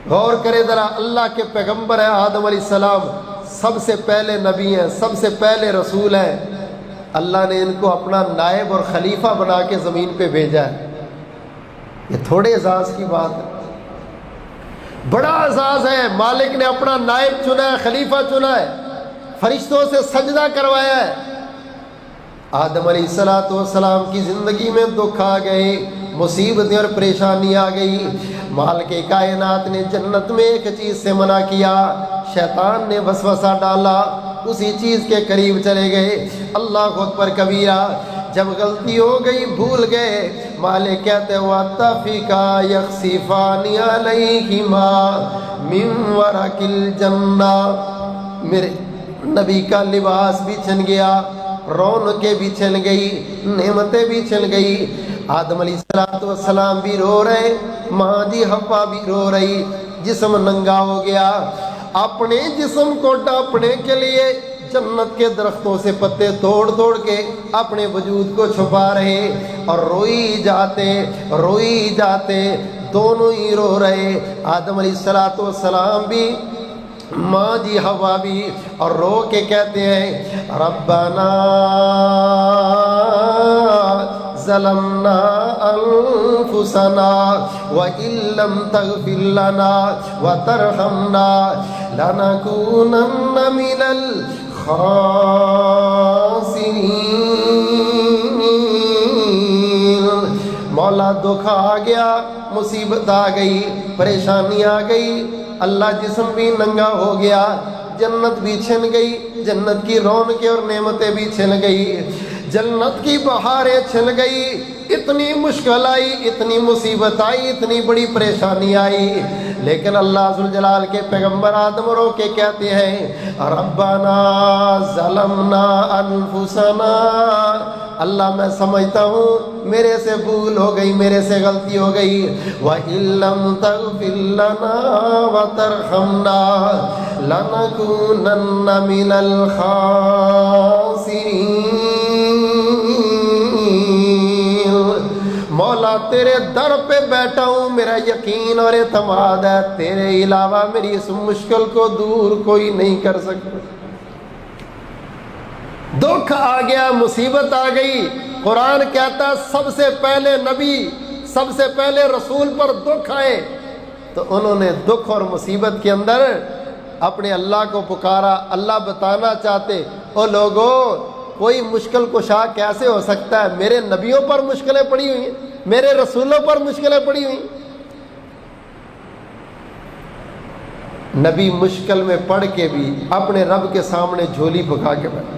غور کرے ذرا، اللہ کے پیغمبر ہیں آدم علیہ السلام، سب سے پہلے نبی ہیں، سب سے پہلے رسول ہیں، اللہ نے ان کو اپنا نائب اور خلیفہ بنا کے زمین پہ بھیجا ہے۔ یہ تھوڑے اعزاز کی بات ہے، بڑا اعزاز ہے۔ مالک نے اپنا نائب چنا ہے، خلیفہ چنا ہے، فرشتوں سے سجدہ کروایا ہے۔ آدم علیہ السلام کی زندگی میں دکھ آ گئے، مصیبتیں اور پریشانی آ گئی۔ مالک کائنات نے جنت میں ایک چیز سے منع کیا، شیطان نے وسوسہ ڈالا، اسی چیز کے قریب چلے گئے۔ اللہ اکبر کبیرہ، جب غلطی ہو گئی، بھول گئے، مالک کہتے وَاتَّفِقَا يَخْصِفَانِ عَلَيْهِمَا مِن وَرَقِ الْجَنَّةِ، میرے نبی کا لباس بھی چھن گیا، رونقیں بھی چھن گئی، نعمتیں بھی چھن گئی۔ آدم علیہ السلام بھی رو رہے، ماں جی حوا بھی رو رہی، جسم ننگا ہو گیا۔ اپنے جسم کو ڈھانپنے کے لیے جنت کے درختوں سے پتے توڑ توڑ کے اپنے وجود کو چھپا رہے، اور روئی جاتے دونوں ہی رو رہے، آدم علیہ السلام بھی، ماں جی حوا بھی، اور رو کے کہتے ہیں ربنا ظلمنا انفسنا وان لم تغفر لنا وترحمنا لنكونن من الخاسرین۔ مولا دکھ آ گیا، مصیبت آ گئی، پریشانی آ گئی، اللہ جسم بھی ننگا ہو گیا، جنت بھی چھن گئی، جنت کی رونقیں اور نعمتیں بھی چھن گئی، جنت کی بہاریں چھن گئی، اتنی مشکل آئی، اتنی مصیبت آئی، اتنی بڑی پریشانی آئی، لیکن اللہ ذوالجلال کے پیغمبر آدم رو کے کہتے ہیں ربنا ظلمنا انفسنا، اللہ میں سمجھتا ہوں میرے سے بھول ہو گئی، میرے سے غلطی ہو گئی، وَإِن لَّمْ تَغْفِرْ لَنَا وَتَرْحَمْنَا لَنَكُونَنَّ مِنَ الْخَاسِرِينَ۔ مولا تیرے در پہ بیٹھا ہوں، میرا یقین اور اعتماد ہے تیرے علاوہ میری اس مشکل کو دور کوئی نہیں کر سکتا۔ دکھ آ گیا، مصیبت آ گئی، قرآن کہتا ہے سب سے پہلے نبی، سب سے پہلے رسول پر دکھ آئے تو انہوں نے دکھ اور مصیبت کے اندر اپنے اللہ کو پکارا۔ اللہ بتانا چاہتے، او لوگوں، کوئی مشکل کشا کیسے ہو سکتا ہے؟ میرے نبیوں پر مشکلیں پڑی ہوئی ہیں، میرے رسولوں پر مشکلیں پڑی ہوئی۔ نبی مشکل میں پڑھ کے بھی اپنے رب کے سامنے جھولی پکا کے بیٹھا۔